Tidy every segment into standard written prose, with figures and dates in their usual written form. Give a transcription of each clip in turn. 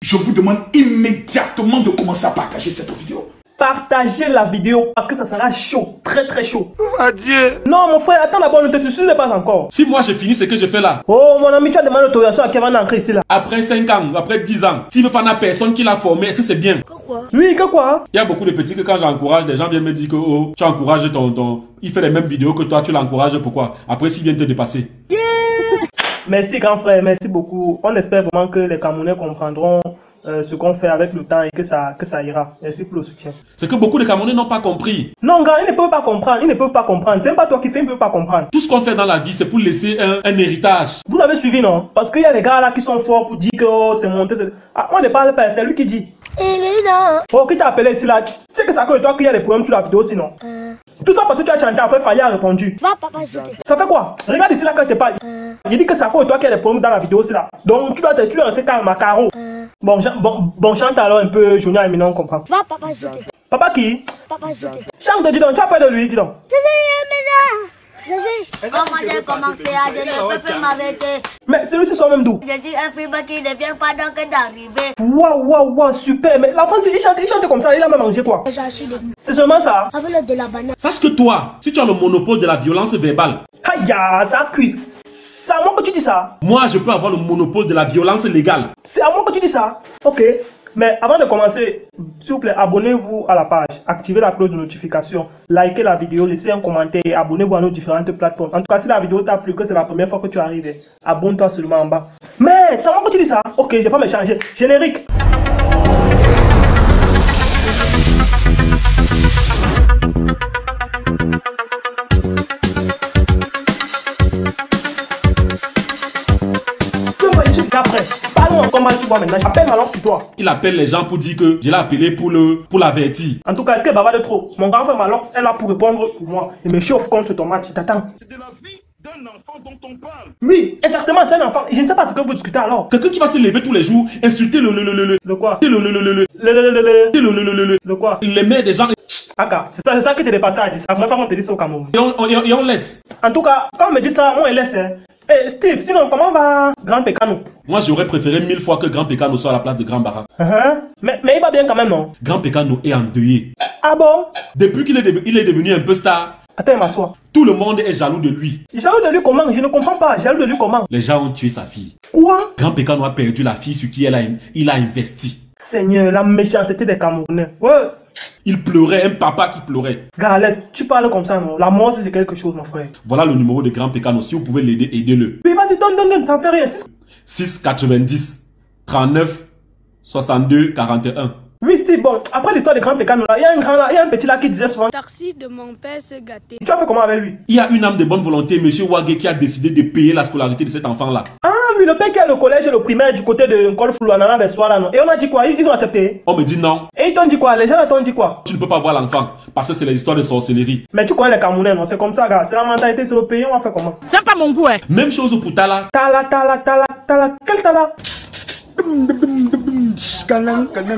Je vous demande immédiatement de commencer à partager cette vidéo. Partagez la vidéo parce que ça sera chaud, très très chaud. Adieu. Non mon frère, attends d'abord, ne te suicides pas encore. Si moi j'ai fini ce que je fais là. Oh mon ami, tu as demandé l'autorisation à Kevin d'entrer ici là. Après 5 ans, après 10 ans, s'il veut faire la personne qui l'a formé, est-ce que c'est bien? Pourquoi? Oui, que quoi? Il y a beaucoup de petits que quand j'encourage, les gens viennent me dire que oh, tu encourages ton... Il fait les mêmes vidéos que toi, tu l'encourages, pourquoi? Après s'il vient te dépasser. Yeah. Merci grand frère, merci beaucoup. On espère vraiment que les Camerounais comprendront ce qu'on fait avec le temps et que ça ira. Merci pour le soutien. C'est que beaucoup de Camerounais n'ont pas compris. Non, gars, ils ne peuvent pas comprendre. Ils ne peuvent pas comprendre. C'est même pas toi qui fais, ils ne peuvent pas comprendre. Tout ce qu'on fait dans la vie, c'est pour laisser un héritage. Vous avez suivi, non? Parce qu'il y a des gars là qui sont forts pour dire que oh, c'est monté. Ah, on ne parle pas, c'est lui qui dit. Oh, qui t'a appelé ici là? Tu sais que c'est à cause de toi qu'il y a des problèmes sur la vidéo sinon. Tout ça parce que tu as chanté, après Faya a répondu. Va, papa, ça fait quoi? Regarde ici là quand il te parle. Il dit que c'est à cause de toi qu'il y a des problèmes dans la vidéo aussi là. Donc tu dois rester calme à carreau. Bon, chante alors un peu Junior et Minon, on comprend. Va, papa, papa qui? Papa, chante, dis donc, tu as peur de lui, dis donc. Comment j'ai commencé à je ne peux plus m'arrêter. Mais celui-ci sont même d'où? Je suis un film qui ne vient pas donc d'arriver. Waouh, super. Mais l'enfant, il chante comme ça, il a même mangé quoi? C'est seulement ça? Avec de la banane. Sache que toi, si tu as le monopole de la violence verbale. Aïe, ça a cuit. C'est à moi que tu dis ça? Moi, je peux avoir le monopole de la violence légale. C'est à moi que tu dis ça? Ok. Mais avant de commencer, s'il vous plaît, abonnez-vous à la page, activez la cloche de notification, likez la vidéo, laissez un commentaire et abonnez-vous à nos différentes plateformes. En tout cas, si la vidéo t'a plu, que c'est la première fois que tu arrives, abonne-toi seulement en bas. Mais c'est à moi que tu dis ça? Ok, je vais pas me changer. Générique. Après, parlons comment tu vois maintenant. J'appelle alors sur toi. Il appelle les gens pour dire que je l'ai appelé pour l'avertir. En tout cas, est-ce qu'elle bavarde trop? Mon grand frère Malox est là pour répondre pour moi. Il me chauffe contre ton match. T'attends. C'est de la vie d'un enfant dont on parle. Oui, exactement, c'est un enfant. Je ne sais pas ce que vous discutez alors. Quelqu'un qui va se lever tous les jours, insulter Le quoi? Le quoi? Les mères des gens. Aka, c'est ça qui t'est dépassé à 10. La première fois qu'on te dit ça au Cameroun. Et on laisse. En tout cas, quand on me dit ça, on laisse. Eh, Steve, sinon, comment va Grand Pécano? Moi, j'aurais préféré 1000 fois que Grand Pécano soit à la place de Grand Barak. Mais il va bien quand même, non? Grand Pécano est endeuillé. Ah bon? Depuis qu'il est devenu un peu star. Attends, m'assois. Tout le monde est jaloux de lui. Jaloux de lui comment? Je ne comprends pas. Jaloux de lui comment? Les gens ont tué sa fille. Quoi? Grand Pécano a perdu la fille sur qui il a investi. Seigneur, la méchanceté des Camerounais. Ouais. Il pleurait, un papa qui pleurait. Gars, laisse, tu parles comme ça, non? La mort, c'est quelque chose, mon frère. Voilà le numéro de Grand Pécano. Si vous pouvez l'aider, aidez-le. Oui, vas-y, donne, ça ne fait rien. 6 90 39 62 41. Oui, Steve, bon, après l'histoire de Grand Pécano, il y a un grand là, il y a un petit là qui disait souvent. Taxi de mon père se gâté. Tu as fait comment avec lui? Il y a une âme de bonne volonté, monsieur Wagé, qui a décidé de payer la scolarité de cet enfant-là. Ah oui, le père qui a le collège et le primaire du côté de Nkolflouanana vers Soir là, non? Et on a dit quoi? Ils ont accepté? On me dit non. Et ils t'ont dit quoi? Les gens là t'ont dit quoi? Tu ne peux pas voir l'enfant, parce que c'est les histoires de sorcellerie. Mais tu connais les Camerounais, non? C'est comme ça, gars. C'est la mentalité, c'est le pays, on va faire comment? C'est pas mon goût, hein? Même chose pour Tala. Tala. Quel Tala?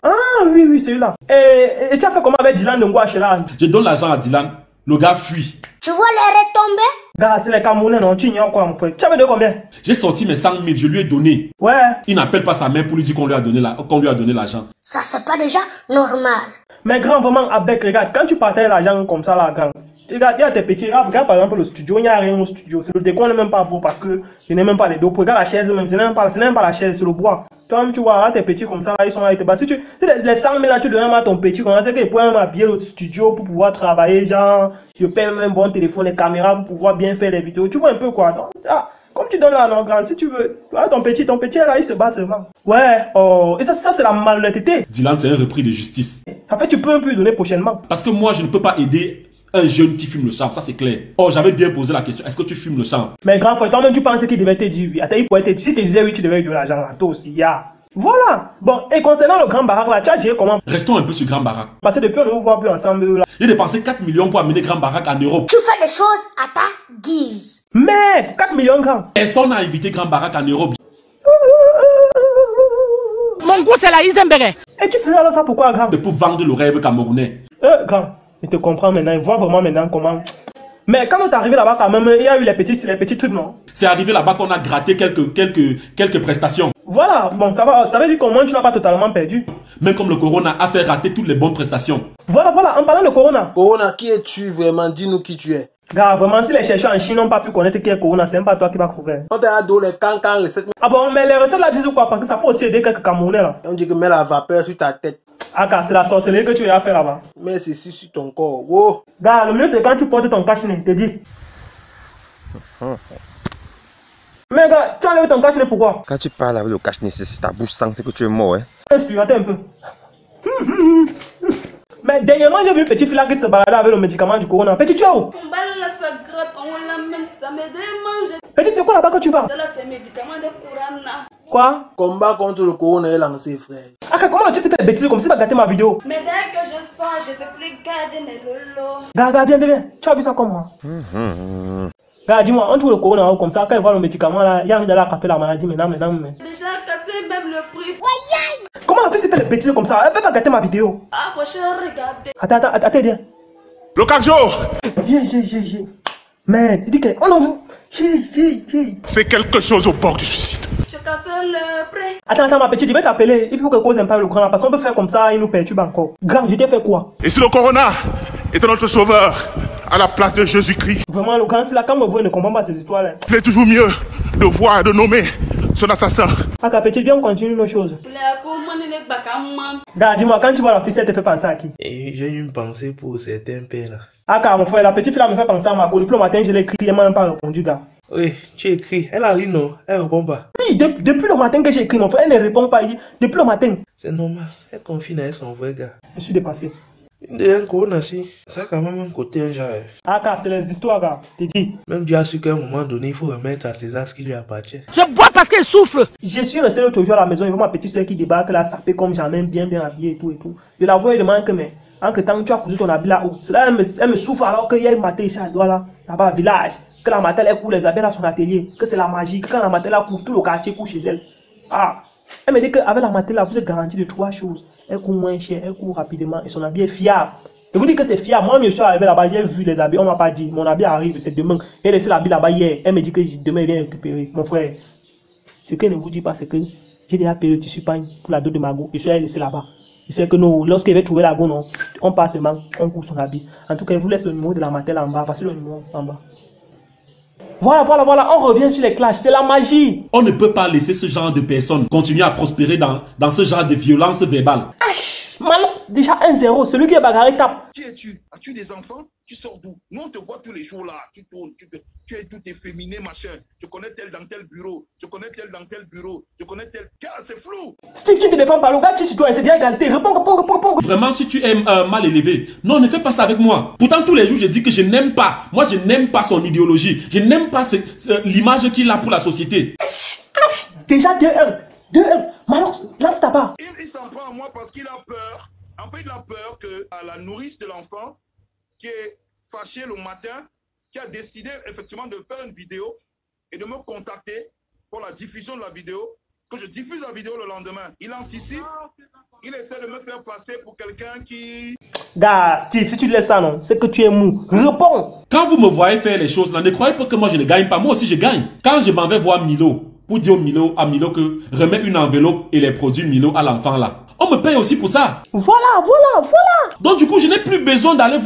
Ah oui, celui-là. Et tu as fait comment avec Dylan de Ngouachelan? Je donne l'argent à Dylan, le gars fuit. Tu vois les retombées? Gars, c'est les Camerounais, non? Tu ignores quoi, mon frère? Tu avais de combien? J'ai sorti mes 100 000, je lui ai donné. Ouais. Il n'appelle pas sa mère pour lui dire qu'on lui a donné l'argent. Ça, c'est pas déjà normal. Mais grand, vraiment, avec, regarde, quand tu partages l'argent comme ça, là, grand, regarde, il y a tes petits, regarde par exemple le studio, il n'y a rien au studio. Le décor n'est même pas beau parce que je n'ai même pas les dos. Regarde la chaise même, ce n'est même pas la chaise, c'est le bois. Toi-même, tu vois, là, tes petits comme ça, là, ils sont là, ils te battent. Si les 100 000 là, tu donnes à ton petit, comme ça, c'est qu'il pourrait même habiller le studio pour pouvoir travailler, genre, je paye même un bon téléphone, les caméras pour pouvoir bien faire les vidéos. Tu vois un peu quoi, non? Ah, comme tu donnes là, non, grand, si tu veux, voilà, ton petit là, il se bat seulement. Ouais, oh, et ça c'est la malhonnêteté. Dylan, c'est un repris de justice. Ça fait, tu peux un peu lui donner prochainement. Parce que moi, je ne peux pas aider un jeune qui fume le chanvre, ça c'est clair. Oh, j'avais bien posé la question, est-ce que tu fumes le chanvre? Mais grand frère, toi-même tu pensais qu'il devait te dire oui. Attends, il pourrait te dire, si tu disais oui, tu devais lui donner l'argent là, toi aussi, Voilà. Bon, et concernant le Grand Barak là, tu as géré comment? Restons un peu sur Grand Barak. Parce que depuis on ne vous voit plus ensemble là. J'ai dépensé 4 millions pour amener Grand Barak en Europe. Tu fais des choses à ta guise. Merde, 4 millions grand. Personne n'a invité Grand Barak en Europe. Mon goût c'est la Isembere. Et tu faisais alors ça pourquoi grand? C'est pour vendre le rêve camerounais. Grand, je te comprends maintenant, je vois vraiment maintenant comment... Mais quand on est arrivé là-bas quand même, il y a eu les petits trucs, non? C'est arrivé là-bas qu'on a gratté quelques prestations. Voilà, bon, ça veut dire qu'au moins tu n'as pas totalement perdu. Mais comme le corona a fait rater toutes les bonnes prestations. Voilà, en parlant de Corona. Corona, qui es-tu vraiment? Dis-nous qui tu es. Gars, vraiment, si les chercheurs en Chine n'ont pas pu connaître qui est Corona, c'est même pas toi qui vas trouver. On t'a donné les cancans recettes. Ah bon, mais les recettes là disent quoi? Parce que ça peut aussi aider quelques Camerounais là. On dit que mets la vapeur sur ta tête. Ah, car c'est la sorcellerie que tu as fait là-bas. Mets ceci sur ton corps. Wow. Gars, le mieux c'est quand tu portes ton cache-nez, je te dis. Mais gars, tu as enlevé ton cache-nez pourquoi? Quand tu parles avec le cache-nez, c'est ta bouche sent, c'est que tu es mort, hein. Je suis, attends un peu. Mais dernièrement, j'ai vu un petit fille là qui se baladait avec le médicament du corona. Petit, tu es où? Petit, c'est quoi là-bas que tu vas? Quoi? Combat contre le corona est lancé, frère. Ah, comment tu fais des bêtises comme si tu vas gâter ma vidéo? Mais dès que je sens, je ne peux plus garder mes lolos. Gars, viens. Tu as vu ça comme moi? Gars, dis-moi, on trouve le corona comme ça, quand il voit le médicament là, il a envie d'aller attraper la maladie maintenant. Déjà cassé même le prix. Comment la fille se fait des bêtises comme ça? Elle peut pas gâter ma vidéo. Ah, prochain, regardez. Attends, viens. Le Carjo, Viens. Mais, tu dis que... Oh non, c'est quelque chose au bord du suicide. Je casse le prix. Attends, ma petite, je vais t'appeler. Il faut que cause un peu le grand, parce qu'on peut faire comme ça, il nous perturbe encore. Grand, je t'ai fait quoi? Et si le corona était notre sauveur à la place de Jésus-Christ, Vraiment, le grand, c'est là, quand me voit, il ne comprend pas ces histoires-là. c'est toujours mieux de voir et de nommer son assassin. Ah, petite, viens, on continue nos choses. Gars, dis-moi, quand tu vois la fille, elle te fait penser à qui? Et j'ai une pensée pour certains pères là. Ah, mon frère, la petite fille là me fait penser à ma go. Depuis le matin, je l'ai écrit, elle m'a même pas répondu, gars. Oui, tu écris. Elle a lu, non? Elle répond pas. Oui, depuis le matin que j'ai écrit, mon frère, elle ne répond pas. Depuis le matin. C'est normal. Elle confine avec son vrai gars. Je suis dépassé. Une de un corona, si. Ça a quand même un côté un genre. Ah, c'est les histoires, gars. T'es dit. Même Dieu a su qu'à un moment donné, il faut remettre à César ce qui lui appartient. Je bois parce qu'il souffle. Je suis resté l'autre jour à la maison, il voit ma petite soeur qui débarque là, sapée comme jamais, bien habillée et tout. Je la vois, elle demande que, mais, entre temps, tu as cousu ton habit là-haut. C'est là, elle me souffle alors qu'il y a une matin ici à doigt là-bas, village. Que la matin, elle court les habits à son atelier. Que c'est la magie. Que quand la matin, elle court, tout le quartier court chez elle. Ah. Elle me dit qu'avec la matin, là, vous êtes garanti de 3 choses. Elle court moins cher, elle court rapidement et son habit est fiable. Je vous dis que c'est fiable. Moi, je suis arrivé là-bas, j'ai vu les habits, on m'a pas dit. Mon habit arrive, c'est demain. Elle a laissé l'habit là-bas hier. Elle me dit que demain, elle vient récupérer. Mon frère, ce qu'elle ne vous dit pas, c'est que j'ai déjà payé le tissu pagne pour la dot de ma go. Et je suis laissé là-bas. Il sait que nous, lorsqu'il va trouver la go, non, on passe seulement, on court son habit. En tout cas, il vous laisse le numéro de la matin en bas. Voici le numéro en bas. Voilà, on revient sur les clashs, c'est la magie. On ne peut pas laisser ce genre de personnes continuer à prospérer dans ce genre de violence verbale. Malox, déjà 1-0, celui qui est bagarré tape. Qui es-tu? As-tu des enfants? Tu sors d'où? Nous, on te voit tous les jours là. Tu tournes, tu es tout efféminé, machin. Je connais tel dans tel bureau. Je connais tel dans tel bureau. Je connais tel. C'est flou. Steve, tu te défends pas, le gars, tu es citoyen, c'est déjà égalité. Réponds. Vraiment, si tu es mal élevé, non, ne fais pas ça avec moi. Pourtant, tous les jours, je dis que je n'aime pas. Moi, je n'aime pas son idéologie. Je n'aime pas l'image qu'il a pour la société. Déjà 2-1. Malox, lance ta part. Il s'en prend à moi parce qu'il a peur. En fait, il a peur que la nourrice de l'enfant, qui est fâchée le matin, qui a décidé effectivement de faire une vidéo et de me contacter pour la diffusion de la vidéo, que je diffuse la vidéo le lendemain. Il anticipe, il essaie de me faire passer pour quelqu'un qui... Gars, Steve, si tu laisses ça, non, c'est que tu es mou. Réponds. Quand vous me voyez faire les choses là, ne croyez pas que moi je ne gagne pas. Moi aussi je gagne. Quand je m'en vais voir Milo, pour dire à Milo que remets une enveloppe et les produits Milo à l'enfant là. On me paye aussi pour ça. Voilà. Donc du coup, je n'ai plus besoin d'aller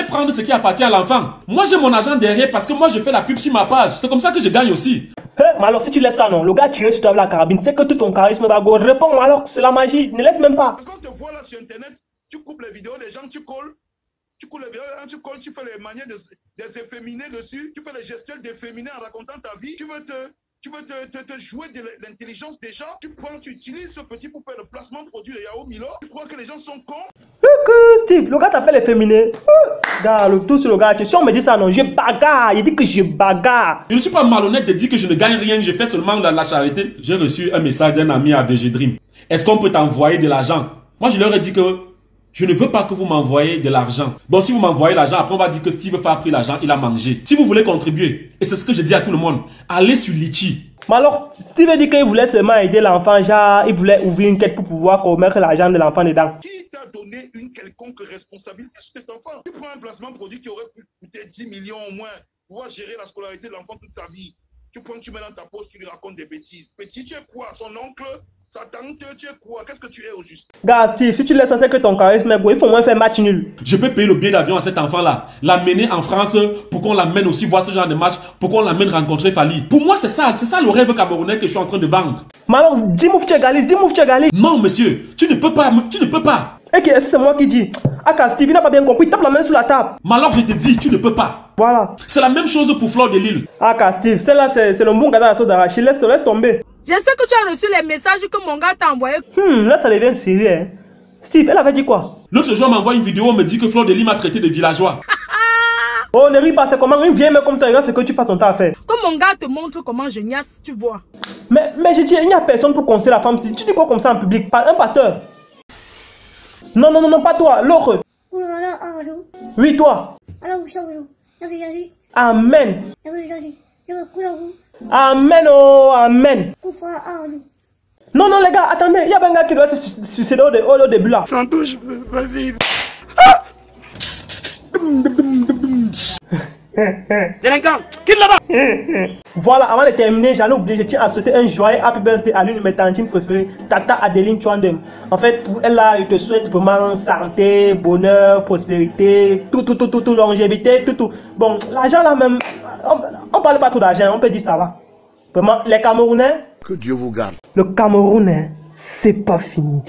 prendre ce qui appartient à l'enfant. Moi, j'ai mon argent derrière parce que moi, je fais la pub sur ma page. C'est comme ça que je gagne aussi. Mais alors, si tu laisses ça, non, le gars tiré sur toi avec la carabine, c'est que tout ton charisme va go. Réponds, alors, c'est la magie. Ne laisse même pas. Quand tu vois là sur Internet, tu coupes les vidéos des gens, tu colles. Tu coupes les vidéos, tu fais les manières des efféminés dessus. Tu fais les gestuels d'efféminés en racontant ta vie. Tu veux te jouer de l'intelligence des gens. Tu utilises ce petit pour faire le placement de produit de Yahoo Milo. Tu crois que les gens sont cons? Steve, le gars t'appelle efféminé. Gars, le tout sur le gars. Si on me dit ça, non, je bagarre. Il dit que je bagarre. Je ne suis pas malhonnête de dire que je ne gagne rien, je fais seulement de la charité. J'ai reçu un message d'un ami à VG Dream. Est-ce qu'on peut t'envoyer de l'argent? Moi, je leur ai dit que je ne veux pas que vous m'envoyez de l'argent. Donc, si vous m'envoyez l'argent, après, on va dire que Steve a pris l'argent, il a mangé. Si vous voulez contribuer, et c'est ce que je dis à tout le monde, allez sur Litchi. Mais alors, Steve dit qu'il voulait seulement aider l'enfant, genre, il voulait ouvrir une quête pour pouvoir mettre l'argent de l'enfant dedans. Qui t'a donné une quelconque responsabilité sur cet enfant? Tu prends un placement produit qui aurait pu coûter 10 millions au moins, pouvoir gérer la scolarité de l'enfant toute sa vie. tu prends, tu mets dans ta poche, tu lui racontes des bêtises. Petit, tu es quoi? Son oncle, sa tante, tu es quoi? Qu'est-ce que tu es au juste? Gars, Steve, si tu laisses ça que ton charisme est beau, il faut au moins faire match nul. Je peux payer le billet d'avion à cet enfant-là, l'amener en France pour qu'on l'amène aussi voir ce genre de match, pour qu'on l'amène rencontrer Fali. Pour moi, c'est ça le rêve camerounais que je suis en train de vendre. Mais alors, dis-moi que tu es galiste, dis-moi que tu es galiste. Non, monsieur, tu ne peux pas, tu ne peux pas. Ok, c'est moi qui dis. Ah, Steve, il n'a pas bien compris, tape la main sur la table. Mais alors, je te dis, tu ne peux pas. Voilà. C'est la même chose pour Fleur de Lille. Ah, Steve, celle-là, c'est le bon gars dans la sauce d'arachide. Laisse tomber. Je sais que tu as reçu les messages que mon gars t'a envoyés. Là, ça devient sérieux, hein. Steve, elle avait dit quoi? L'autre jour, m'envoie une vidéo, on me dit que Fleur de Lille m'a traité de villageois. Oh, ne ris pas, c'est comment une vieille mec comme toi, regarde ce que tu passes ton temps à faire. Comme mon gars te montre comment je niasse, tu vois. Mais je dis, il n'y a personne pour conseiller la femme. Si tu dis quoi comme ça en public, pas un pasteur. Non, pas toi, l'autre. Oui, toi. Amen. Amen, oh, amen. Non, les gars, attendez, il y a un gars qui doit se suicider au début là. Sans doute, je peux pas vivre. Délinquant, quitte là-bas. Voilà, avant de terminer, j'allais oublier, je tiens à souhaiter un joyeux happy birthday à l'une de mes tantines préférées, Tata Adeline Chouandem. En fait, pour elle là, je te souhaite vraiment santé, bonheur, prospérité, tout, longévité, tout. Bon, l'argent là même, on parle pas trop d'argent, on peut dire ça va. Vraiment, les Camerounais, Que Dieu vous garde. le Cameroun, c'est pas fini.